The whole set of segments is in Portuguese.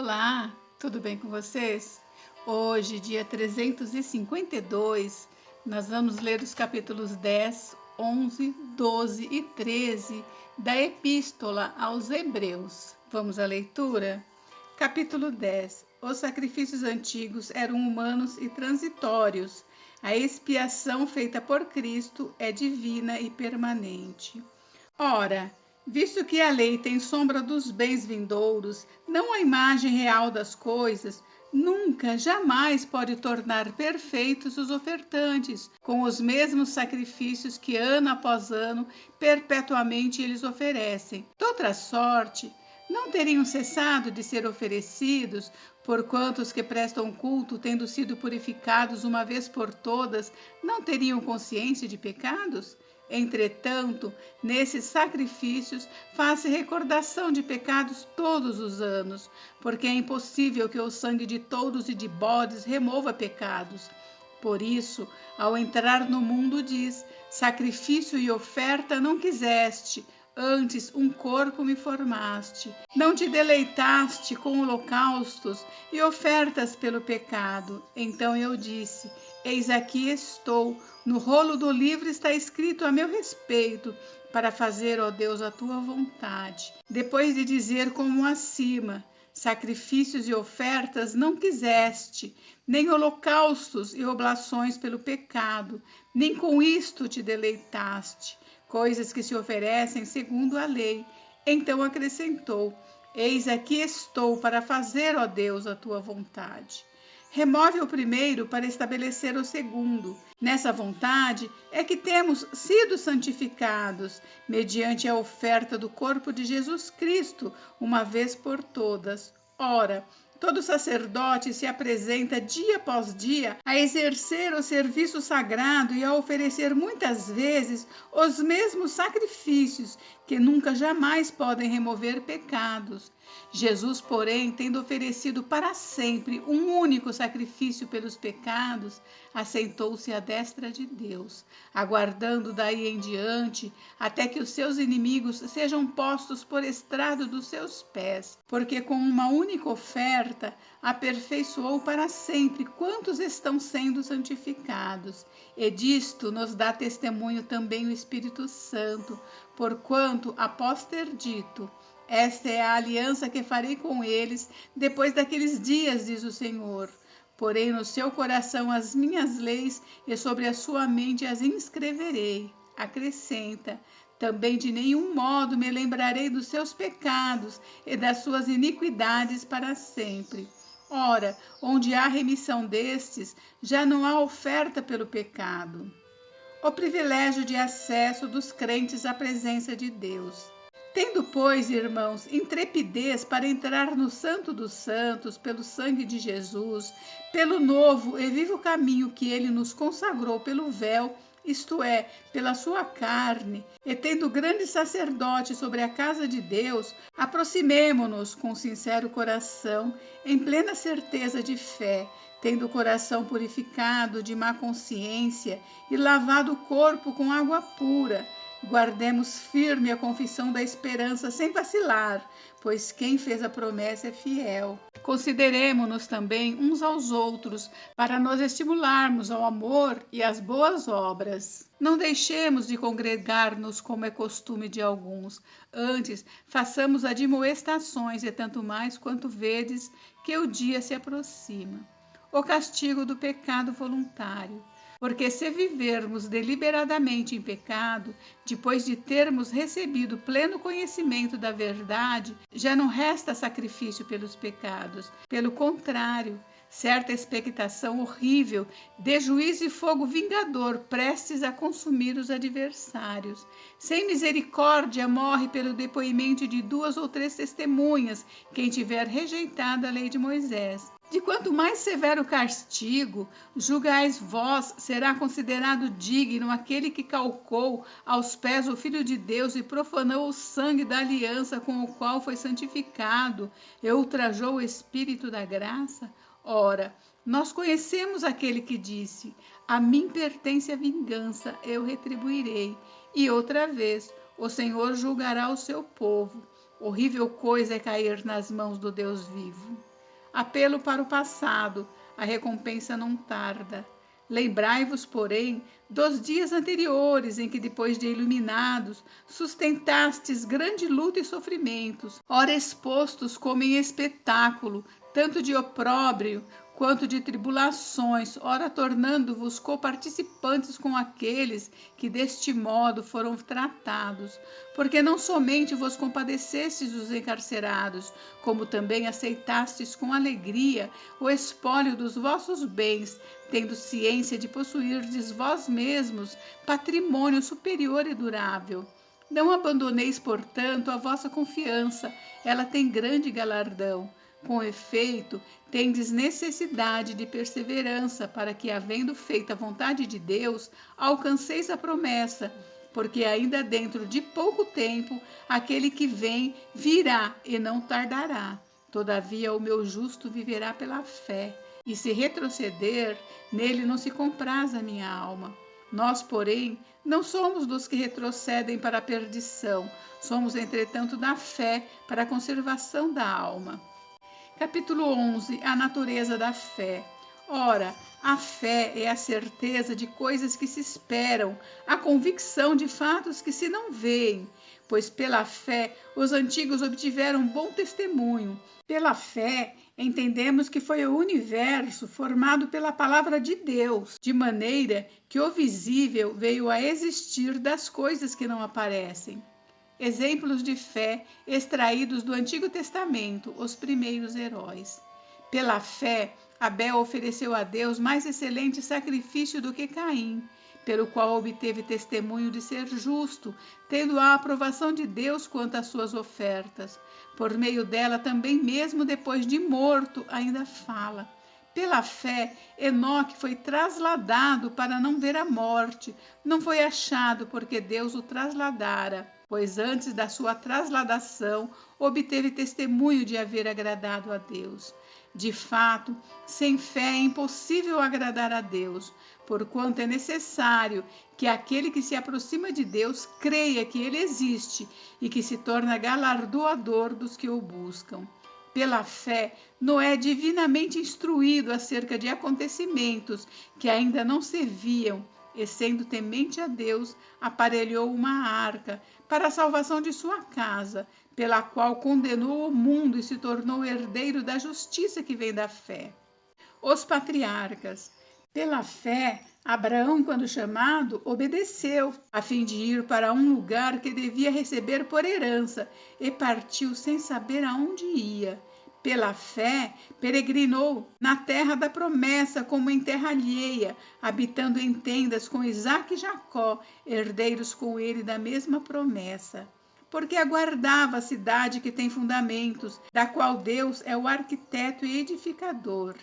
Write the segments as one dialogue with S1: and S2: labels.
S1: Olá, tudo bem com vocês? Hoje, dia 352, nós vamos ler os capítulos 10, 11, 12 e 13 da Epístola aos Hebreus. Vamos à leitura? Capítulo 10. Os sacrifícios antigos eram humanos e transitórios. A expiação feita por Cristo é divina e permanente. Ora, visto que a lei tem sombra dos bens vindouros, não a imagem real das coisas, nunca, jamais pode tornar perfeitos os ofertantes, com os mesmos sacrifícios que ano após ano, perpetuamente eles oferecem. De outra sorte, não teriam cessado de ser oferecidos, porquanto os que prestam culto, tendo sido purificados uma vez por todas, não teriam consciência de pecados? Entretanto, nesses sacrifícios faz-se recordação de pecados todos os anos, porque é impossível que o sangue de touros e de bodes remova pecados. Por isso, ao entrar no mundo diz: sacrifício e oferta não quiseste, antes um corpo me formaste. Não te deleitaste com holocaustos e ofertas pelo pecado. Então eu disse: eis aqui estou, no rolo do livro está escrito a meu respeito, para fazer, ó Deus, a tua vontade. Depois de dizer como acima: sacrifícios e ofertas não quiseste, nem holocaustos e oblações pelo pecado, nem com isto te deleitaste, coisas que se oferecem segundo a lei. Então acrescentou: eis aqui estou para fazer, ó Deus, a tua vontade. Remove o primeiro para estabelecer o segundo. Nessa vontade é que temos sido santificados, mediante a oferta do corpo de Jesus Cristo, uma vez por todas. Ora, todo sacerdote se apresenta dia após dia a exercer o serviço sagrado e a oferecer muitas vezes os mesmos sacrifícios, que nunca jamais podem remover pecados. Jesus, porém, tendo oferecido para sempre um único sacrifício pelos pecados, assentou-se à destra de Deus, aguardando daí em diante até que os seus inimigos sejam postos por estrado dos seus pés, porque com uma única oferta aperfeiçoou para sempre quantos estão sendo santificados. E disto nos dá testemunho também o Espírito Santo, porquanto, após ter dito: esta é a aliança que farei com eles depois daqueles dias, diz o Senhor. Porém no seu coração as minhas leis e sobre a sua mente as inscreverei. Acrescenta: também de nenhum modo me lembrarei dos seus pecados e das suas iniquidades para sempre. Ora, onde há remissão destes, já não há oferta pelo pecado. O privilégio de acesso dos crentes à presença de Deus. Tendo, pois, irmãos, intrepidez para entrar no Santo dos Santos pelo sangue de Jesus, pelo novo e vivo caminho que ele nos consagrou pelo véu, isto é, pela sua carne, e tendo grande sacerdote sobre a casa de Deus, aproximemo-nos com sincero coração, em plena certeza de fé, tendo o coração purificado de má consciência e lavado o corpo com água pura. Guardemos firme a confissão da esperança sem vacilar, pois quem fez a promessa é fiel. Consideremo-nos também uns aos outros, para nos estimularmos ao amor e às boas obras. Não deixemos de congregar-nos como é costume de alguns, antes façamos admoestações, e tanto mais quanto vedes que o dia se aproxima. O castigo do pecado voluntário. Porque se vivermos deliberadamente em pecado, depois de termos recebido pleno conhecimento da verdade, já não resta sacrifício pelos pecados. Pelo contrário, certa expectação horrível de juízo e fogo vingador prestes a consumir os adversários. Sem misericórdia morre pelo depoimento de 2 ou 3 testemunhas quem tiver rejeitado a lei de Moisés. De quanto mais severo castigo, julgais vós, será considerado digno aquele que calcou aos pés o Filho de Deus e profanou o sangue da aliança com o qual foi santificado e ultrajou o Espírito da graça? Ora, nós conhecemos aquele que disse: a mim pertence a vingança, eu retribuirei. E outra vez, o Senhor julgará o seu povo. Horrível coisa é cair nas mãos do Deus vivo. apelo para o passado, a recompensa não tarda. Lembrai-vos, porém, dos dias anteriores em que, depois de iluminados, sustentastes grande luta e sofrimentos, ora expostos como em espetáculo, tanto de opróbrio quanto de tribulações, ora tornando-vos coparticipantes com aqueles que deste modo foram tratados, porque não somente vos compadecestes dos encarcerados, como também aceitastes com alegria o espólio dos vossos bens, tendo ciência de possuirdes vós mesmos patrimônio superior e durável. Não abandoneis, portanto, a vossa confiança, ela tem grande galardão. Com efeito, tendes necessidade de perseverança, para que, havendo feito a vontade de Deus, alcanceis a promessa, porque ainda dentro de pouco tempo aquele que vem virá e não tardará. Todavia o meu justo viverá pela fé, e se retroceder, nele não se compraz a minha alma. Nós, porém, não somos dos que retrocedem para a perdição, somos, entretanto, da fé para a conservação da alma. Capítulo 11. A natureza da fé. Ora, a fé é a certeza de coisas que se esperam, a convicção de fatos que se não veem, pois pela fé os antigos obtiveram bom testemunho. Pela fé entendemos que foi o universo formado pela palavra de Deus, de maneira que o visível veio a existir das coisas que não aparecem. Exemplos de fé extraídos do Antigo Testamento, os primeiros heróis. Pela fé, Abel ofereceu a Deus mais excelente sacrifício do que Caim, pelo qual obteve testemunho de ser justo, tendo a aprovação de Deus quanto às suas ofertas. Por meio dela, também mesmo depois de morto, ainda fala. Pela fé, Enoque foi trasladado para não ver a morte, não foi achado porque Deus o trasladara, pois antes da sua trasladação obteve testemunho de haver agradado a Deus. De fato, sem fé é impossível agradar a Deus, porquanto é necessário que aquele que se aproxima de Deus creia que ele existe e que se torna galardoador dos que o buscam. Pela fé, Noé, divinamente instruído acerca de acontecimentos que ainda não se viam, e sendo temente a Deus, aparelhou uma arca para a salvação de sua casa, pela qual condenou o mundo e se tornou herdeiro da justiça que vem da fé. Os patriarcas. Pela fé, Abraão, quando chamado, obedeceu, a fim de ir para um lugar que devia receber por herança, e partiu sem saber aonde ia. Pela fé, peregrinou na terra da promessa como em terra alheia, habitando em tendas com Isaque e Jacó, herdeiros com ele da mesma promessa. Porque aguardava a cidade que tem fundamentos, da qual Deus é o arquiteto e edificador.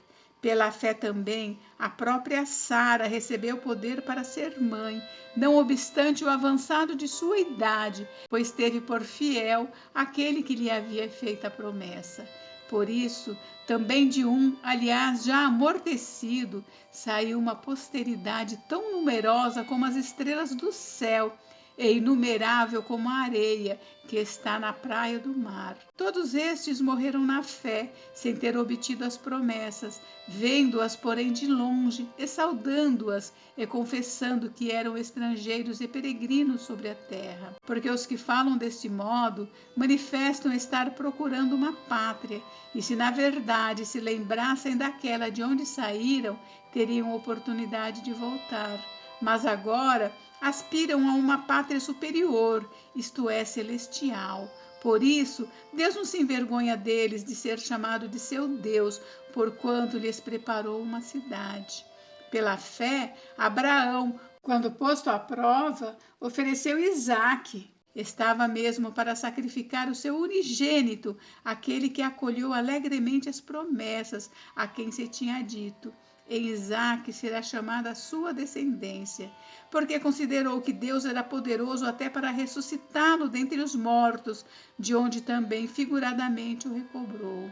S1: Pela fé também, a própria Sara recebeu poder para ser mãe, não obstante o avançado de sua idade, pois teve por fiel aquele que lhe havia feito a promessa. Por isso, também de um, aliás, já amortecido, saiu uma posteridade tão numerosa como as estrelas do céu, e inumerável como a areia que está na praia do mar. Todos estes morreram na fé, sem ter obtido as promessas, vendo-as, porém, de longe, e saudando-as, e confessando que eram estrangeiros e peregrinos sobre a terra. Porque os que falam deste modo manifestam estar procurando uma pátria, e se na verdade se lembrassem daquela de onde saíram, teriam oportunidade de voltar. Mas agora aspiram a uma pátria superior, isto é, celestial. Por isso, Deus não se envergonha deles de ser chamado de seu Deus, porquanto lhes preparou uma cidade. Pela fé, Abraão, quando posto à prova, ofereceu Isaque. Estava mesmo para sacrificar o seu unigênito, aquele que acolheu alegremente as promessas, a quem se tinha dito: em Isaque será chamada a sua descendência, porque considerou que Deus era poderoso até para ressuscitá-lo dentre os mortos, de onde também figuradamente o recobrou.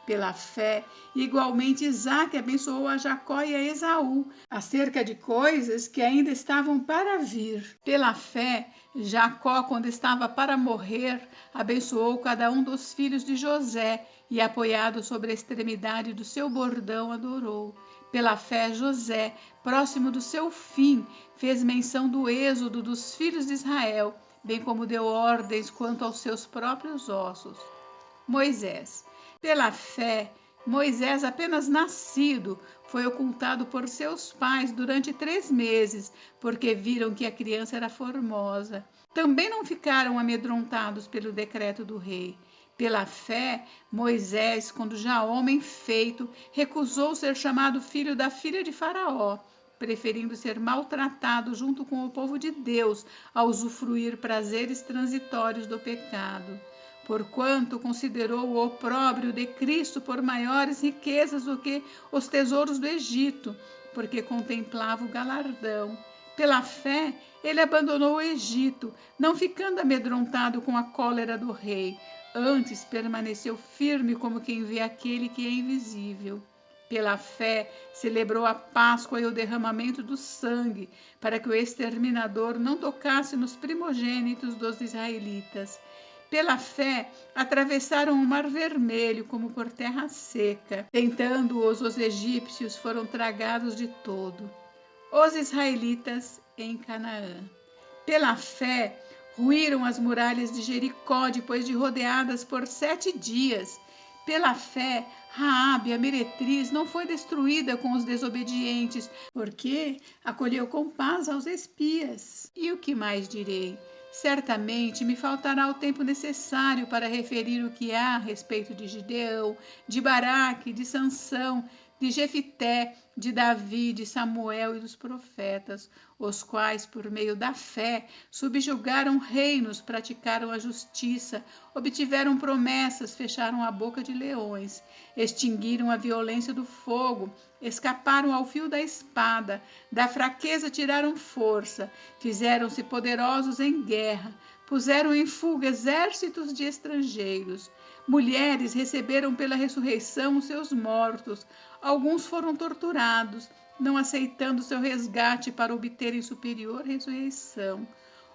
S1: Pela fé, igualmente Isaque abençoou a Jacó e a Esaú, acerca de coisas que ainda estavam para vir. Pela fé, Jacó, quando estava para morrer, abençoou cada um dos filhos de José, e, apoiado sobre a extremidade do seu bordão, adorou. Pela fé, José, próximo do seu fim, fez menção do êxodo dos filhos de Israel, bem como deu ordens quanto aos seus próprios ossos. Moisés. Pela fé, Moisés, apenas nascido, foi ocultado por seus pais durante 3 meses, porque viram que a criança era formosa. Também não ficaram amedrontados pelo decreto do rei. Pela fé, Moisés, quando já homem feito, recusou ser chamado filho da filha de Faraó, preferindo ser maltratado junto com o povo de Deus a usufruir prazeres transitórios do pecado. Porquanto considerou o opróbrio de Cristo por maiores riquezas do que os tesouros do Egito, porque contemplava o galardão. Pela fé, ele abandonou o Egito, não ficando amedrontado com a cólera do rei. Antes permaneceu firme como quem vê aquele que é invisível. Pela fé, celebrou a Páscoa e o derramamento do sangue, para que o exterminador não tocasse nos primogênitos dos israelitas. Pela fé, atravessaram o Mar Vermelho como por terra seca. Tentando-os, os egípcios foram tragados de todo. Os israelitas em Canaã. Pela fé, ruíram as muralhas de Jericó depois de rodeadas por 7 dias. Pela fé, Raabe, a meretriz, não foi destruída com os desobedientes, porque acolheu com paz aos espias. E o que mais direi? Certamente me faltará o tempo necessário para referir o que há a respeito de Gideão, de Baraque, de Sansão, de Jefité, de Davi, de Samuel e dos profetas, os quais, por meio da fé, subjugaram reinos, praticaram a justiça, obtiveram promessas, fecharam a boca de leões, extinguiram a violência do fogo, escaparam ao fio da espada, da fraqueza tiraram força, fizeram-se poderosos em guerra, puseram em fuga exércitos de estrangeiros. Mulheres receberam pela ressurreição os seus mortos. Alguns foram torturados, não aceitando seu resgate para obterem superior ressurreição.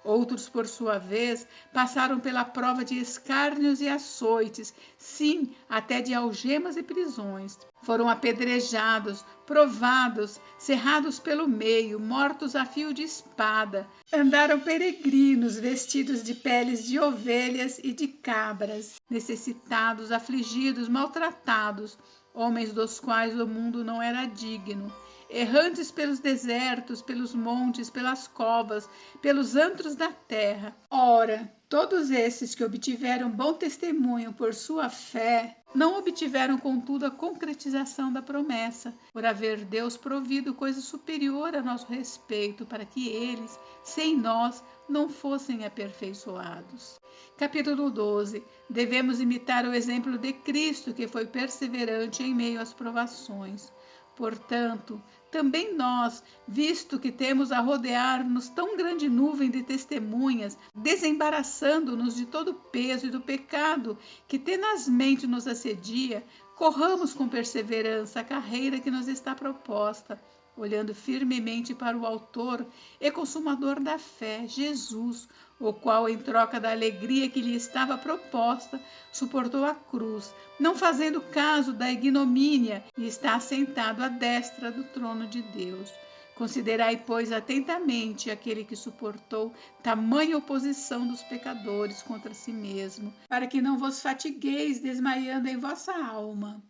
S1: Outros, por sua vez, passaram pela prova de escárnios e açoites, sim, até de algemas e prisões. Foram apedrejados, provados, cerrados pelo meio, mortos a fio de espada. Andaram peregrinos, vestidos de peles de ovelhas e de cabras, necessitados, afligidos, maltratados, homens dos quais o mundo não era digno. Errantes pelos desertos, pelos montes, pelas covas, pelos antros da terra. Ora, todos esses que obtiveram bom testemunho por sua fé, não obtiveram, contudo, a concretização da promessa, por haver Deus provido coisa superior a nosso respeito, para que eles, sem nós, não fossem aperfeiçoados. Capítulo 12. Devemos imitar o exemplo de Cristo, que foi perseverante em meio às provações. Portanto, também nós, visto que temos a rodear-nos tão grande nuvem de testemunhas, desembaraçando-nos de todo o peso e do pecado que tenazmente nos assedia, corramos com perseverança a carreira que nos está proposta, olhando firmemente para o Autor e Consumador da fé, Jesus, o qual, em troca da alegria que lhe estava proposta, suportou a cruz, não fazendo caso da ignomínia, e está assentado à destra do trono de Deus. Considerai, pois, atentamente aquele que suportou tamanha oposição dos pecadores contra si mesmo, para que não vos fatigueis desmaiando em vossa alma.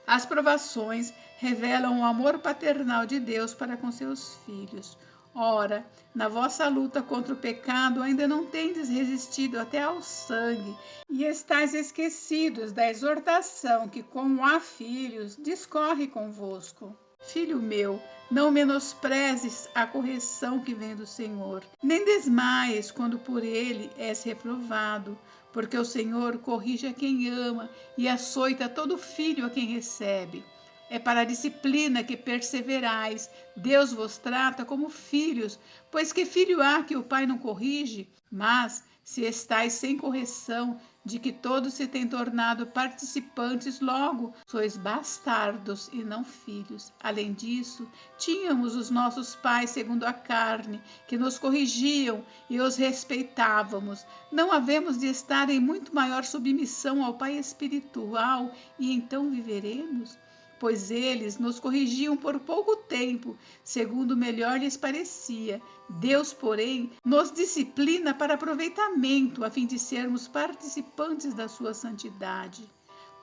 S1: As provações revelam o amor paternal de Deus para com seus filhos. Ora, na vossa luta contra o pecado ainda não tendes resistido até ao sangue, e estáis esquecidos da exortação que, como a filhos, discorre convosco. Filho meu, não menosprezes a correção que vem do Senhor, nem desmaies quando por ele és reprovado, porque o Senhor corrige a quem ama e açoita todo filho a quem recebe. É para a disciplina que perseverais. Deus vos trata como filhos, pois que filho há que o pai não corrige? Mas, se estáis sem correção, de que todos se têm tornado participantes, logo sois bastardos e não filhos. Além disso, tínhamos os nossos pais segundo a carne, que nos corrigiam e os respeitávamos. Não havemos de estar em muito maior submissão ao Pai espiritual e então viveremos? Pois eles nos corrigiam por pouco tempo, segundo melhor lhes parecia. Deus, porém, nos disciplina para aproveitamento, a fim de sermos participantes da sua santidade.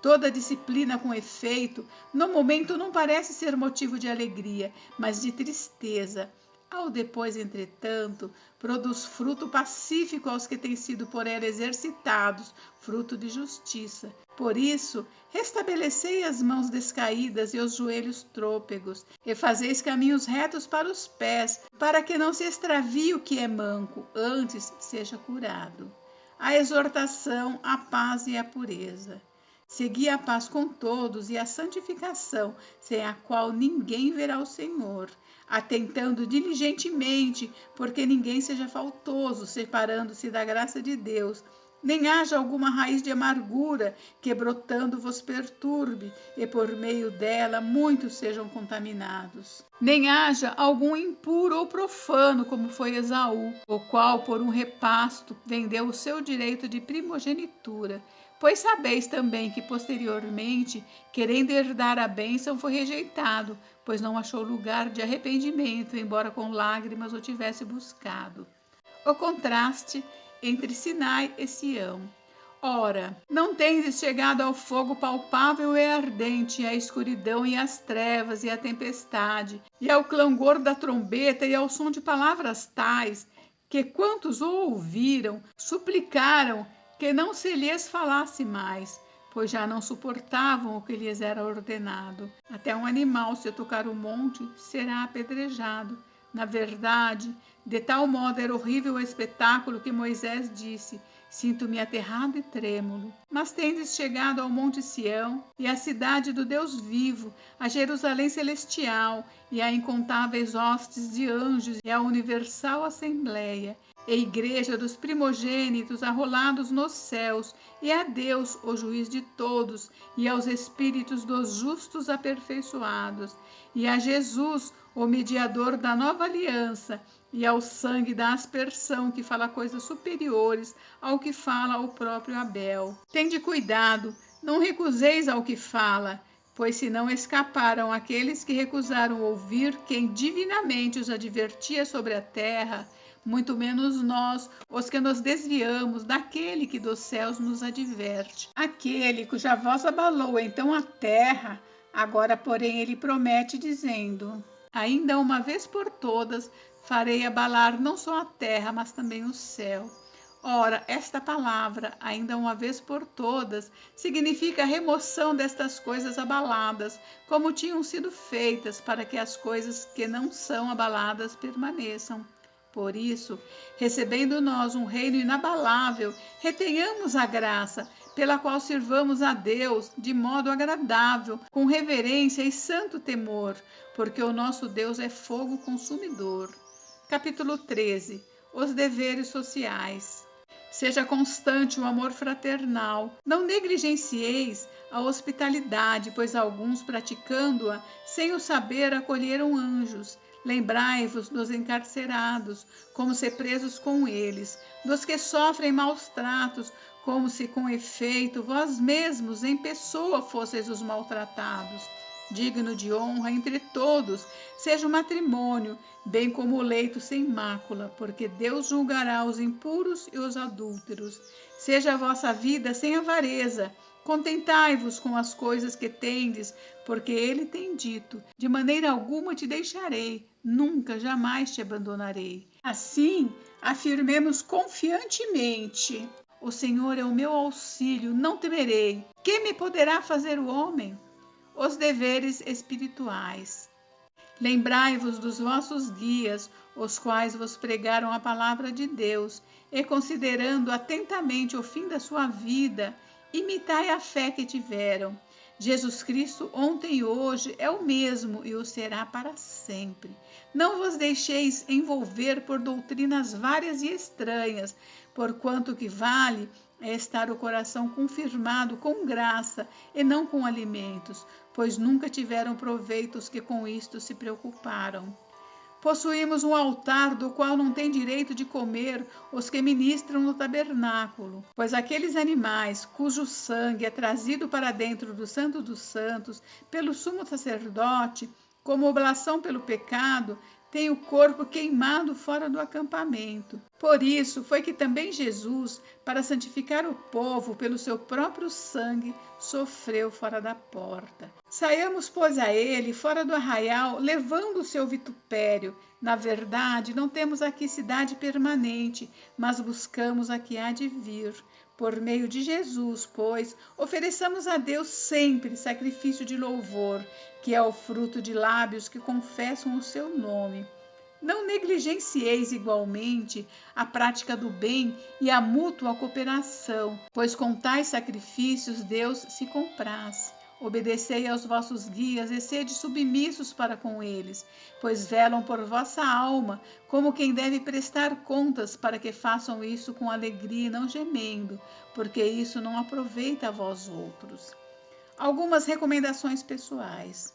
S1: Toda disciplina com efeito, no momento não parece ser motivo de alegria, mas de tristeza. Ao depois, entretanto, produz fruto pacífico aos que têm sido por ela exercitados, fruto de justiça. Por isso, restabelecei as mãos descaídas e os joelhos trôpegos, e fazeis caminhos retos para os pés, para que não se extravie o que é manco, antes seja curado. A exortação, a paz e a pureza. Segui a paz com todos e a santificação, sem a qual ninguém verá o Senhor, atentando diligentemente, porque ninguém seja faltoso, separando-se da graça de Deus, nem haja alguma raiz de amargura que brotando vos perturbe, e por meio dela muitos sejam contaminados. Nem haja algum impuro ou profano, como foi Esaú, o qual por um repasto vendeu o seu direito de primogenitura. Pois sabeis também que posteriormente, querendo herdar a bênção, foi rejeitado, pois não achou lugar de arrependimento, embora com lágrimas o tivesse buscado. O contraste entre Sinai e Sião. Ora, não tendes chegado ao fogo palpável e ardente, à escuridão e às trevas e à tempestade, e ao clangor da trombeta e ao som de palavras tais, que quantos o ouviram, suplicaram que não se lhes falasse mais, pois já não suportavam o que lhes era ordenado. Até um animal, se tocar o monte, será apedrejado. Na verdade, de tal modo era horrível o espetáculo que Moisés disse: sinto-me aterrado e trêmulo. Mas tendes chegado ao monte Sião, e à cidade do Deus vivo, a Jerusalém celestial, e a incontáveis hostes de anjos, e a universal assembleia, e a igreja dos primogênitos arrolados nos céus, e a Deus, o juiz de todos, e aos espíritos dos justos aperfeiçoados, e a Jesus, o mediador da nova aliança, e ao sangue da aspersão, que fala coisas superiores ao que fala o próprio Abel. Tende cuidado, não recuseis ao que fala, pois se não escaparam aqueles que recusaram ouvir quem divinamente os advertia sobre a terra, muito menos nós, os que nos desviamos daquele que dos céus nos adverte. Aquele cuja voz abalou então a terra, agora, porém, ele promete, dizendo: ainda uma vez por todas farei abalar não só a terra, mas também o céu. Ora, esta palavra, ainda uma vez por todas, significa a remoção destas coisas abaladas, como tinham sido feitas, para que as coisas que não são abaladas permaneçam. Por isso, recebendo nós um reino inabalável, retenhamos a graça, pela qual sirvamos a Deus de modo agradável, com reverência e santo temor, porque o nosso Deus é fogo consumidor. Capítulo 13. Os deveres sociais. Seja constante o amor fraternal. Não negligencieis a hospitalidade, pois alguns, praticando-a, sem o saber, acolheram anjos. Lembrai-vos dos encarcerados, como se presos com eles, dos que sofrem maus tratos, como se com efeito vós mesmos em pessoa fosseis os maltratados. Digno de honra entre todos seja o matrimônio, bem como o leito sem mácula, porque Deus julgará os impuros e os adúlteros. Seja a vossa vida sem avareza. Contentai-vos com as coisas que tendes, porque ele tem dito: de maneira alguma te deixarei, nunca, jamais te abandonarei. Assim, afirmemos confiantemente: o Senhor é o meu auxílio, não temerei. Que me poderá fazer o homem? Os deveres espirituais. Lembrai-vos dos vossos guias, os quais vos pregaram a palavra de Deus, e considerando atentamente o fim da sua vida, imitai a fé que tiveram. Jesus Cristo ontem e hoje é o mesmo e o será para sempre. Não vos deixeis envolver por doutrinas várias e estranhas, porquanto que vale é estar o coração confirmado com graça e não com alimentos, pois nunca tiveram proveito os que com isto se preocuparam. Possuímos um altar do qual não tem direito de comer os que ministram no tabernáculo, pois aqueles animais cujo sangue é trazido para dentro do Santo dos Santos pelo sumo sacerdote, como oblação pelo pecado, têm o corpo queimado fora do acampamento. Por isso foi que também Jesus, para santificar o povo pelo seu próprio sangue, sofreu fora da porta. Saiamos, pois, a ele fora do arraial, levando o seu vitupério. Na verdade, não temos aqui cidade permanente, mas buscamos a que há de vir. Por meio de Jesus, pois, ofereçamos a Deus sempre sacrifício de louvor, que é o fruto de lábios que confessam o seu nome. Não negligencieis igualmente a prática do bem e a mútua cooperação, pois com tais sacrifícios Deus se compraz. Obedecei aos vossos guias e sede submissos para com eles, pois velam por vossa alma, como quem deve prestar contas, para que façam isso com alegria e não gemendo, porque isso não aproveita a vós outros. Algumas recomendações pessoais.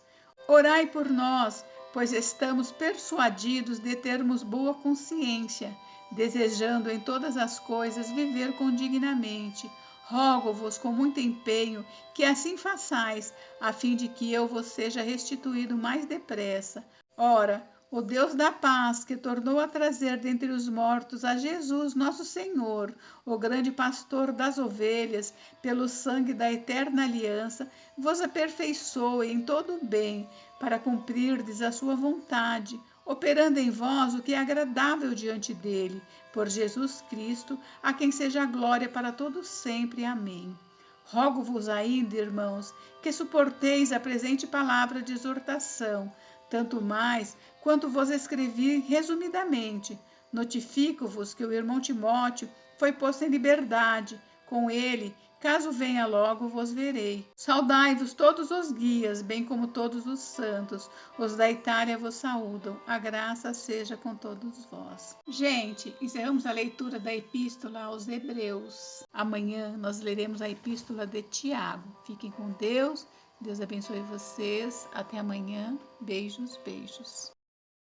S1: Orai por nós, pois estamos persuadidos de termos boa consciência, desejando em todas as coisas viver condignamente. Rogo-vos com muito empenho que assim façais, a fim de que eu vos seja restituído mais depressa. Ora, o Deus da paz, que tornou a trazer dentre os mortos a Jesus, nosso Senhor, o grande pastor das ovelhas, pelo sangue da eterna aliança, vos aperfeiçoe em todo o bem, para cumprirdes a sua vontade, operando em vós o que é agradável diante dele, por Jesus Cristo, a quem seja a glória para todos sempre. Amém. Rogo-vos ainda, irmãos, que suporteis a presente palavra de exortação, tanto mais quanto vos escrevi resumidamente. Notifico-vos que o irmão Timóteo foi posto em liberdade. Com ele, caso venha logo, vos verei. Saudai-vos todos os guias, bem como todos os santos. Os da Itália vos saúdam. A graça seja com todos vós. Gente, encerramos a leitura da Epístola aos Hebreus. Amanhã nós leremos a Epístola de Tiago. Fiquem com Deus. Deus abençoe vocês. Até amanhã. Beijos, beijos.